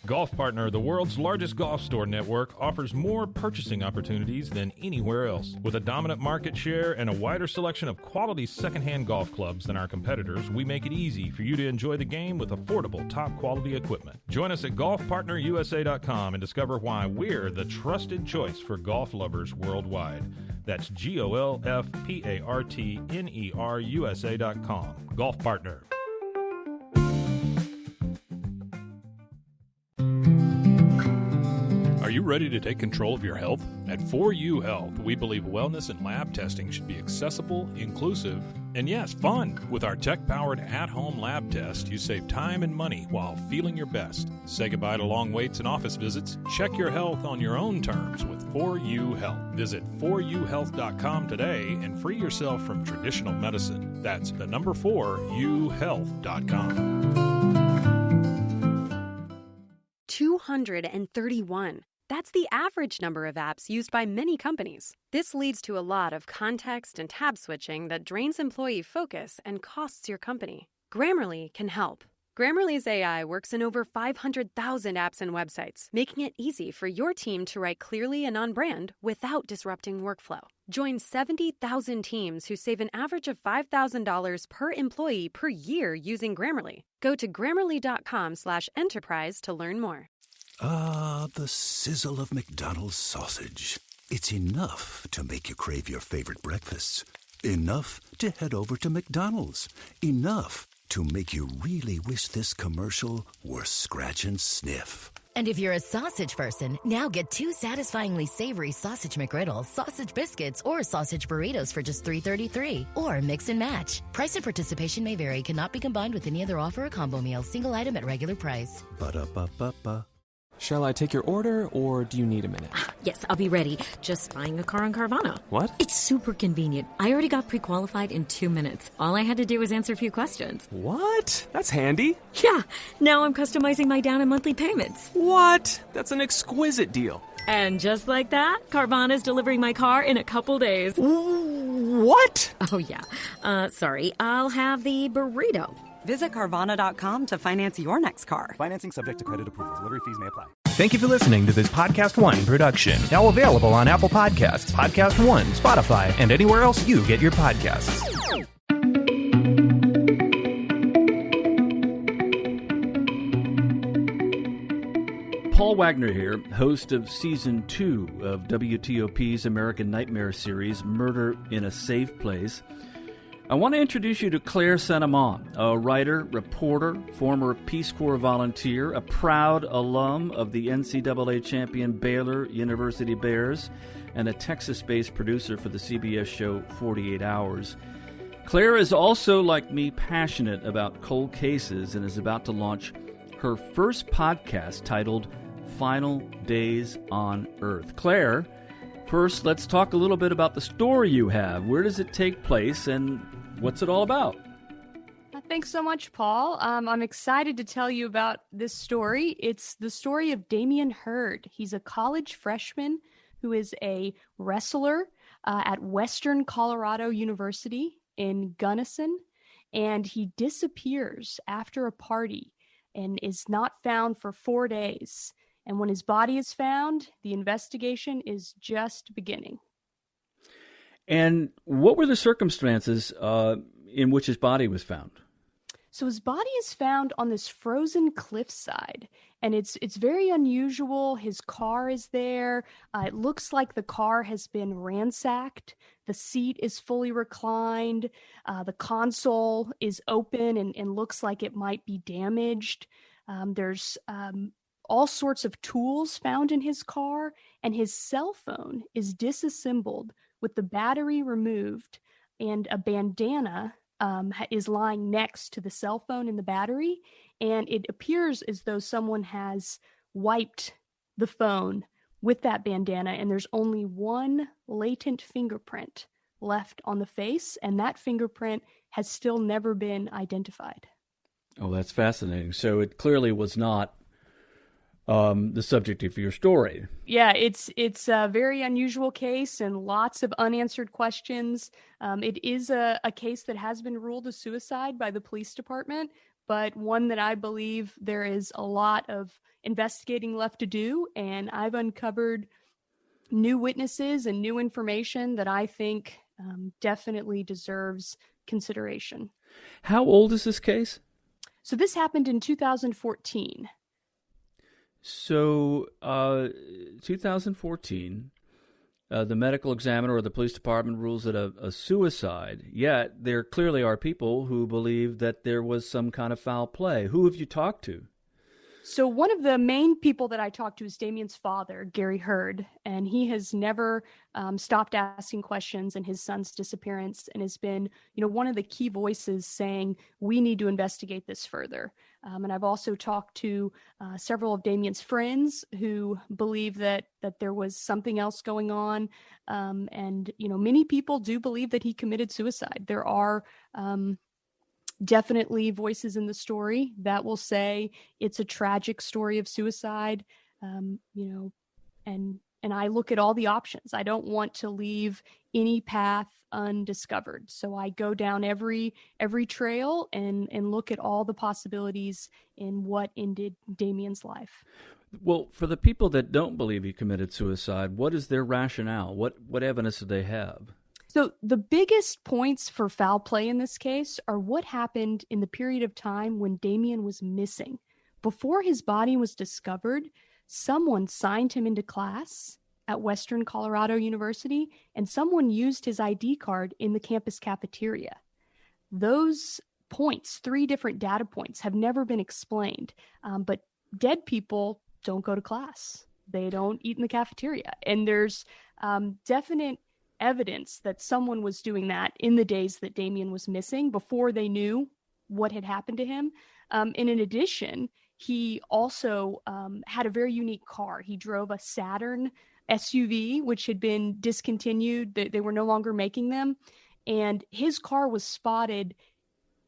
Golf Partner, the world's largest golf store network, offers more purchasing opportunities than anywhere else. With a dominant market share and a wider selection of quality secondhand golf clubs than our competitors, we make it easy for you to enjoy the game with affordable, top-quality equipment. Join us at golfpartnerusa.com and discover why we're the trusted choice for golf lovers worldwide. That's GOLFPARTNERUSA.com. Golf Partner. Are you ready to take control of your health? At 4U Health, we believe wellness and lab testing should be accessible, inclusive, and yes, fun. With our tech-powered at-home lab test, you save time and money while feeling your best. Say goodbye to long waits and office visits. Check your health on your own terms with 4U Health. Visit 4uhealth.com today and free yourself from traditional medicine. That's the number 4uhealth.com. 231. That's the average number of apps used by many companies. This leads to a lot of context and tab switching that drains employee focus and costs your company. Grammarly can help. Grammarly's AI works in over 500,000 apps and websites, making it easy for your team to write clearly and on brand without disrupting workflow. Join 70,000 teams who save an average of $5,000 per employee per year using Grammarly. Go to grammarly.com/enterprise to learn more. Ah, the sizzle of McDonald's sausage. It's enough to make you crave your favorite breakfasts. Enough to head over to McDonald's. Enough to make you really wish this commercial were scratch and sniff. And if you're a sausage person, now get 2 satisfyingly savory sausage McGriddles, sausage biscuits, or sausage burritos for just $3.33. Or mix and match. Price and participation may vary. Cannot be combined with any other offer or combo meal. Single item at regular price. Ba-da-ba-ba-ba. Shall I take your order, or do you need a minute? Yes, I'll be ready. Just buying a car on Carvana. What? It's super convenient. I already got pre-qualified in 2 minutes. All I had to do was answer a few questions. What? That's handy. Yeah, now I'm customizing my down and monthly payments. What? That's an exquisite deal. And just like that, Carvana's delivering my car in a couple days. What? Oh, yeah. Sorry, I'll have the burrito. Visit Carvana.com to finance your next car. Financing subject to credit approval. Delivery fees may apply. Thank you for listening to this Podcast One production. Now available on Apple Podcasts, Podcast One, Spotify, and anywhere else you get your podcasts. Paul Wagner here, host of Season 2 of WTOP's American Nightmare series, Murder in a Safe Place. I want to introduce you to Claire St. Amant, a writer, reporter, former Peace Corps volunteer, a proud alum of the NCAA champion Baylor University Bears, and a Texas-based producer for the CBS show 48 Hours. Claire is also, like me, passionate about cold cases and is about to launch her first podcast titled Final Days on Earth. Claire, first, let's talk a little bit about the story you have. Where does it take place, and what's it all about? Thanks so much, Paul. I'm excited to tell you about this story. It's the story of Dammion Heard. He's a college freshman who is a wrestler at Western Colorado University in Gunnison, and he disappears after a party and is not found for 4 days. And when his body is found, the investigation is just beginning. And what were the circumstances in which his body was found? So his body is found on this frozen cliffside, and it's very unusual. His car is there. It looks like the car has been ransacked. The seat is fully reclined. The console is open and looks like it might be damaged. There's all sorts of tools found in his car, and his cell phone is disassembled with the battery removed, and a bandana is lying next to the cell phone and the battery, and it appears as though someone has wiped the phone with that bandana, and there's only one latent fingerprint left on the face, and that fingerprint has still never been identified. Oh, that's fascinating. So it clearly was not the subject of your story. Yeah, it's a very unusual case and lots of unanswered questions. It is a case that has been ruled a suicide by the police department, but one that I believe there is a lot of investigating left to do, and I've uncovered new witnesses and new information that I think definitely deserves consideration. How old is this case? So this happened in 2014. So, 2014, the medical examiner or the police department rules it a suicide, yet there clearly are people who believe that there was some kind of foul play. Who have you talked to? So one of the main people that I talked to is Dammion's father, Gary Heard, and he has never stopped asking questions in his son's disappearance and has been, one of the key voices saying, we need to investigate this further. And I've also talked to several of Dammion's friends who believe that there was something else going on. And many people do believe that he committed suicide. There are definitely voices in the story that will say it's a tragic story of suicide, and I look at all the options. I don't want to leave any path undiscovered. So I go down every trail and look at all the possibilities in what ended Dammion's life. Well, for the people that don't believe he committed suicide, what is their rationale? What evidence do they have? So the biggest points for foul play in this case are what happened in the period of time when Dammion was missing. Before his body was discovered, someone signed him into class at Western Colorado University, and someone used his ID card in the campus cafeteria. Those points, 3 different data points, have never been explained. But dead people don't go to class. They don't eat in the cafeteria. And there's definite evidence that someone was doing that in the days that Dammion was missing before they knew what had happened to him. And in addition, he also had a very unique car. He drove a Saturn SUV, which had been discontinued. They were no longer making them. And his car was spotted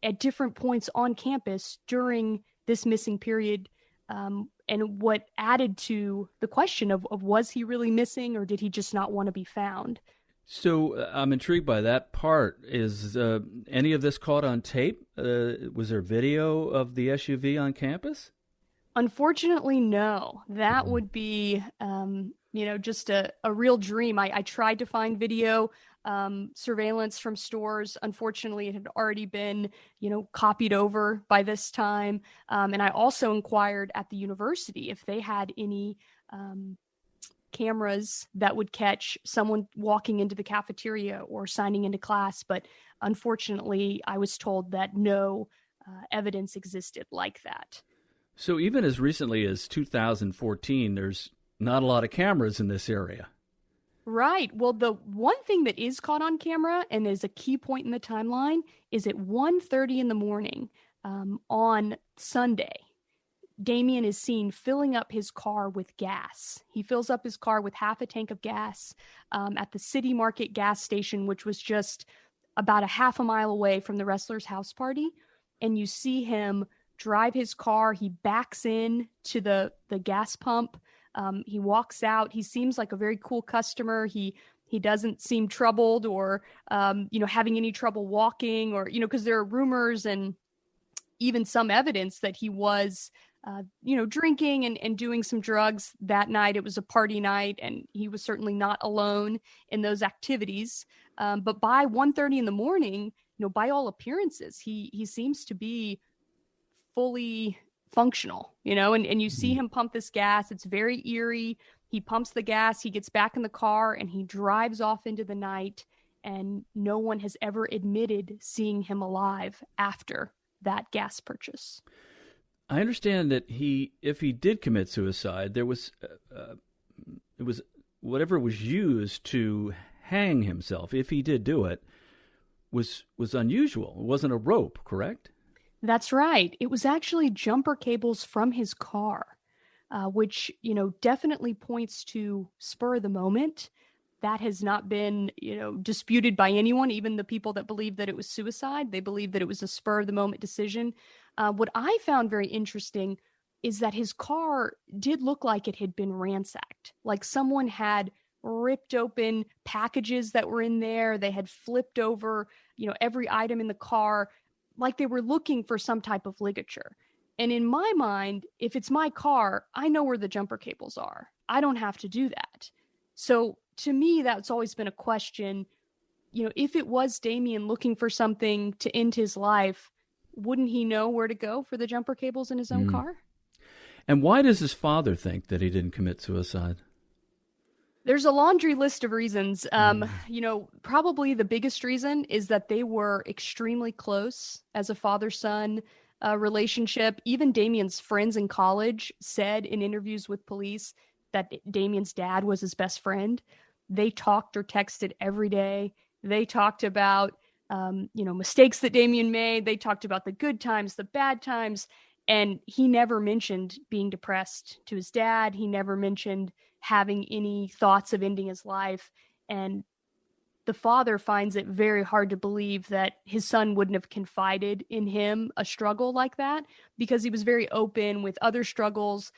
at different points on campus during this missing period. And what added to the question of was he really missing, or did he just not want to be found? So I'm intrigued by that part. Is any of this caught on tape? Was there video of the SUV on campus? Unfortunately, no. That would be, just a real dream. I tried to find video surveillance from stores. Unfortunately, it had already been, copied over by this time. And I also inquired at the university if they had any cameras that would catch someone walking into the cafeteria or signing into class. But unfortunately, I was told that no evidence existed like that. So even as recently as 2014, there's not a lot of cameras in this area. Right. Well, the one thing that is caught on camera and is a key point in the timeline is at 1:30 in the morning on Sunday. Dammion is seen filling up his car with gas. He fills up his car with half a tank of gas at the City Market gas station, which was just about a half a mile away from the wrestler's house party. And you see him drive his car. He backs in to the gas pump. He walks out. He seems like a very cool customer. He doesn't seem troubled or, having any trouble walking or, because there are rumors and even some evidence that he was drinking and doing some drugs that night. It was a party night, and he was certainly not alone in those activities. But by 1:30 in the morning, by all appearances, he seems to be fully functional, and you see him pump this gas. It's very eerie. He pumps the gas, he gets back in the car, and he drives off into the night. And no one has ever admitted seeing him alive after that gas purchase. I understand that if he did commit suicide, there was it was whatever was used to hang himself, if he did do it, was unusual. It wasn't a rope, correct? That's right. It was actually jumper cables from his car, which definitely points to spur of the moment. That has not been disputed by anyone, even the people that believe that it was suicide. They believe that it was a spur of the moment decision. What I found very interesting is that his car did look like it had been ransacked, like someone had ripped open packages that were in there. They had flipped over, every item in the car. like they were looking for some type of ligature. And in my mind, if it's my car, I know where the jumper cables are. I don't have to do that. So to me, that's always been a question. If it was Dammion looking for something to end his life, wouldn't he know where to go for the jumper cables in his own car? And why does his father think that he didn't commit suicide? There's a laundry list of reasons. Probably the biggest reason is that they were extremely close as a father-son relationship. Even Dammion's friends in college said in interviews with police that Dammion's dad was his best friend. They talked or texted every day. They talked about, mistakes that Dammion made. They talked about the good times, the bad times. And he never mentioned being depressed to his dad. He never mentioned having any thoughts of ending his life. And the father finds it very hard to believe that his son wouldn't have confided in him a struggle like that, because he was very open with other struggles,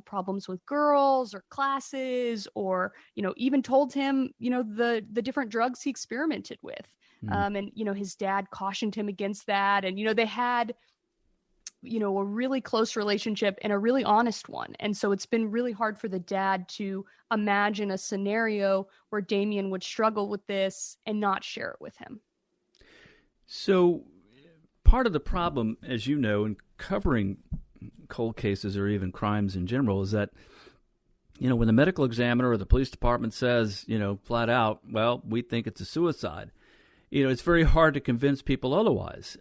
problems with girls or classes, or, even told him, the different drugs he experimented with. And, his dad cautioned him against that. And, they had, a really close relationship and a really honest one. And so it's been really hard for the dad to imagine a scenario where Dammion would struggle with this and not share it with him. So part of the problem, as you know, in covering cold cases or even crimes in general, is that, when the medical examiner or the police department says, flat out, well, we think it's a suicide, it's very hard to convince people otherwise.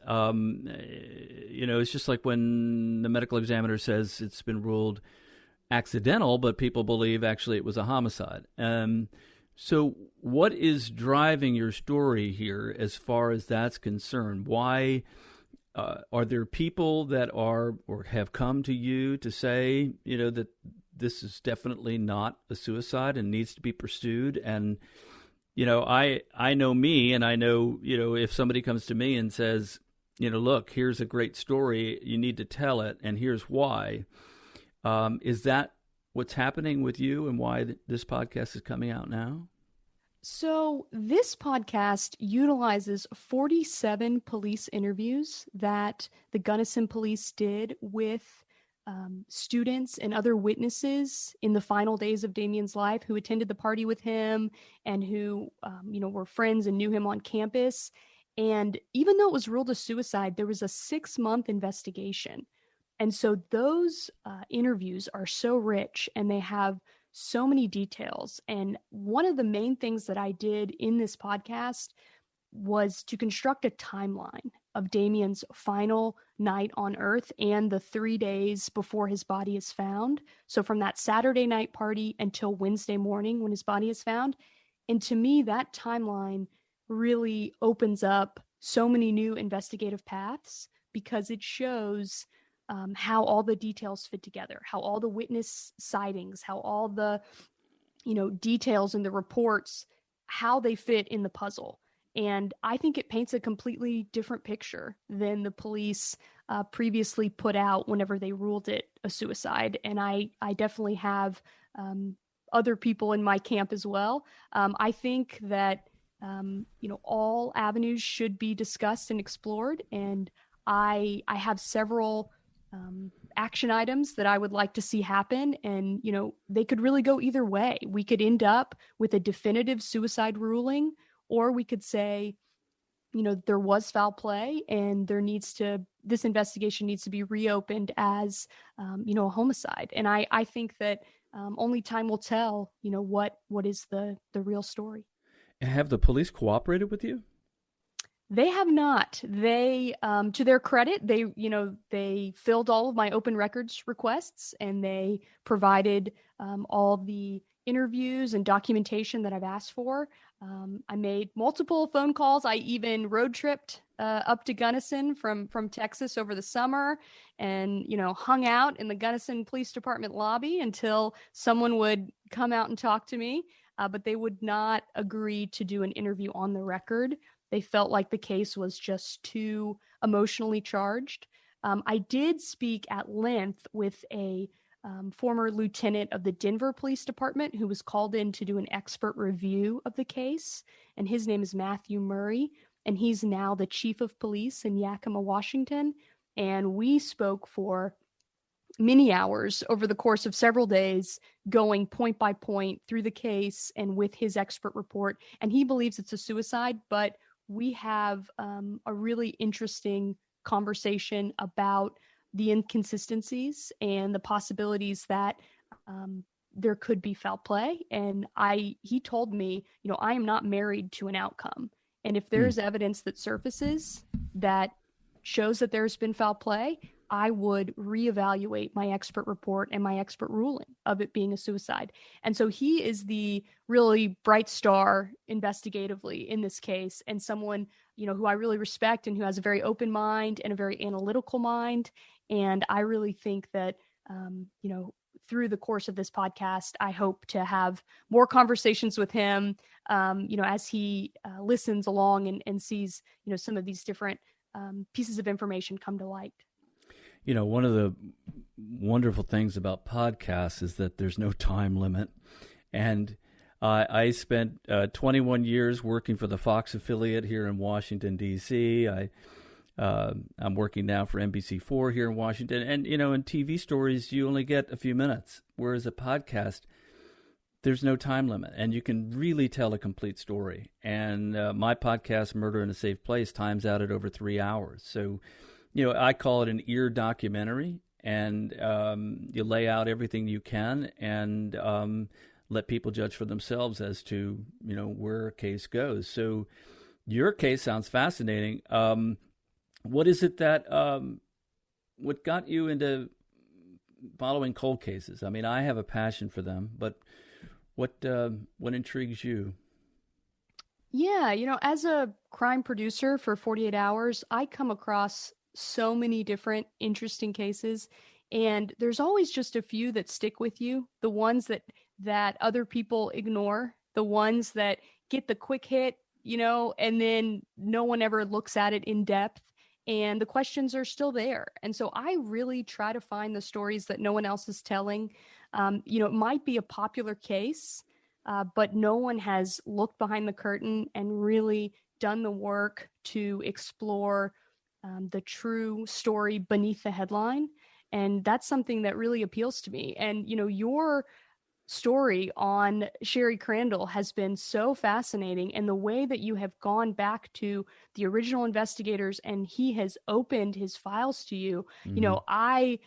It's just like when the medical examiner says it's been ruled accidental, but people believe actually it was a homicide. So what is driving your story here as far as that's concerned? Why are there people that are or have come to you to say, that this is definitely not a suicide and needs to be pursued? And I know me, and I know, if somebody comes to me and says, look, here's a great story, you need to tell it, and here's why. Is that what's happening with you and why this podcast is coming out now? So this podcast utilizes 47 police interviews that the Gunnison police did with students and other witnesses in the final days of Dammion's life who attended the party with him and who, were friends and knew him on campus. And even though it was ruled a suicide, there was a 6-month investigation. And so those interviews are so rich and they have so many details. And one of the main things that I did in this podcast was to construct a timeline of Dammion's final night on Earth and the 3 days before his body is found. So from that Saturday night party until Wednesday morning when his body is found. And to me, that timeline really opens up so many new investigative paths because it shows how all the details fit together, how all the witness sightings, how all the, details in the reports, how they fit in the puzzle. And I think it paints a completely different picture than the police previously put out whenever they ruled it a suicide. And I definitely have other people in my camp as well. I think that, all avenues should be discussed and explored. And I have several action items that I would like to see happen. And, they could really go either way. We could end up with a definitive suicide ruling, or we could say, there was foul play and this investigation needs to be reopened as, a homicide. And I think that only time will tell, what is the real story. Have the police cooperated with you? They have not. They, to their credit, they filled all of my open records requests and they provided all the interviews and documentation that I've asked for. I made multiple phone calls. I even road tripped up to Gunnison from Texas over the summer and, hung out in the Gunnison Police Department lobby until someone would come out and talk to me. But they would not agree to do an interview on the record. They felt like the case was just too emotionally charged. I did speak at length with a former lieutenant of the Denver Police Department who was called in to do an expert review of the case. And his name is Matthew Murray. and he's now the chief of police in Yakima, Washington. And we spoke for many hours over the course of several days, going point by point through the case and with his expert report. And he believes it's a suicide, but we have a really interesting conversation about the inconsistencies and the possibilities that there could be foul play. And he told me, I am not married to an outcome. And if there's evidence that surfaces that shows that there's been foul play, I would reevaluate my expert report and my expert ruling of it being a suicide. And so he is the really bright star investigatively in this case, and someone, who I really respect and who has a very open mind and a very analytical mind. And I really think that, through the course of this podcast, I hope to have more conversations with him, as he listens along and sees, some of these different pieces of information come to light. One of the wonderful things about podcasts is that there's no time limit. And I spent 21 years working for the Fox affiliate here in Washington, D.C. I'm working now for NBC4 here in Washington. And, in TV stories, you only get a few minutes, whereas a podcast, there's no time limit, and you can really tell a complete story. And my podcast, Murder in a Safe Place, times out at over 3 hours. So, I call it an ear documentary, and you lay out everything you can and let people judge for themselves as to, where a case goes. So your case sounds fascinating. What is it that, what got you into following cold cases? I mean, I have a passion for them, but what intrigues you? Yeah, as a crime producer for 48 Hours, I come across so many different interesting cases, and there's always just a few that stick with you, the ones that other people ignore, the ones that get the quick hit, and then no one ever looks at it in depth, and the questions are still there. And so I really try to find the stories that no one else is telling. It might be a popular case, but no one has looked behind the curtain and really done the work to explore the true story beneath the headline. And that's something that really appeals to me. And, your story on Sherry Crandall has been so fascinating, and the way that you have gone back to the original investigators and he has opened his files to you. I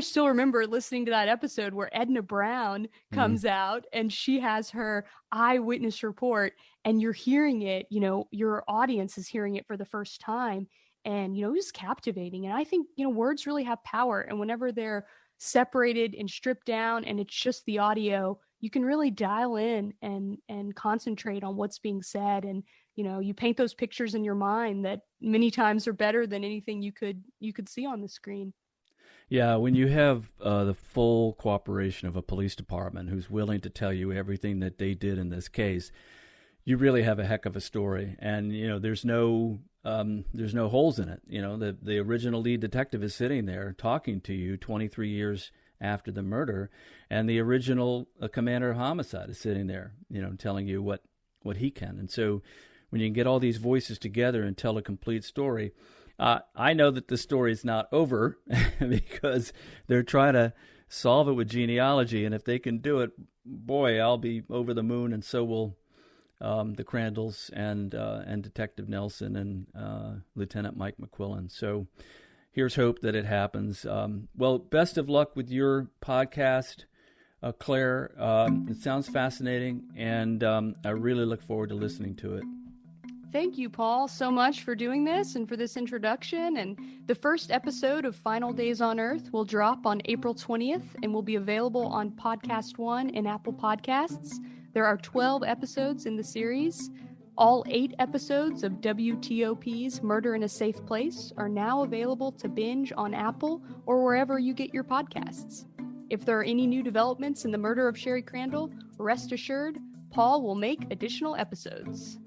still remember listening to that episode where Edna Brown comes out and she has her eyewitness report, and you're hearing it, your audience is hearing it for the first time. And, it was captivating. And I think, words really have power. And whenever they're separated and stripped down and it's just the audio, you can really dial in and concentrate on what's being said. And, you paint those pictures in your mind that many times are better than anything you could see on the screen. Yeah, when you have the full cooperation of a police department who's willing to tell you everything that they did in this case, you really have a heck of a story. And, there's no holes in it. The original lead detective is sitting there talking to you 23 years after the murder, and the original commander of homicide is sitting there, telling you what he can. And so when you can get all these voices together and tell a complete story, I know that the story is not over because they're trying to solve it with genealogy. And if they can do it, boy, I'll be over the moon, and so will the Crandalls and Detective Nelson and Lieutenant Mike McQuillan. So here's hope that it happens. Well, best of luck with your podcast, Claire. It sounds fascinating, and I really look forward to listening to it. Thank you, Paul, so much for doing this and for this introduction. And the first episode of Final Days on Earth will drop on April 20th and will be available on Podcast One and Apple Podcasts. There are 12 episodes in the series. All 8 episodes of WTOP's Murder in a Safe Place are now available to binge on Apple or wherever you get your podcasts. If there are any new developments in the murder of Sherry Crandall, rest assured, Paul will make additional episodes.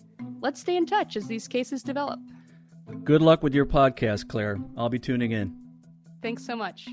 Let's stay in touch as these cases develop. Good luck with your podcast, Claire. I'll be tuning in. Thanks so much.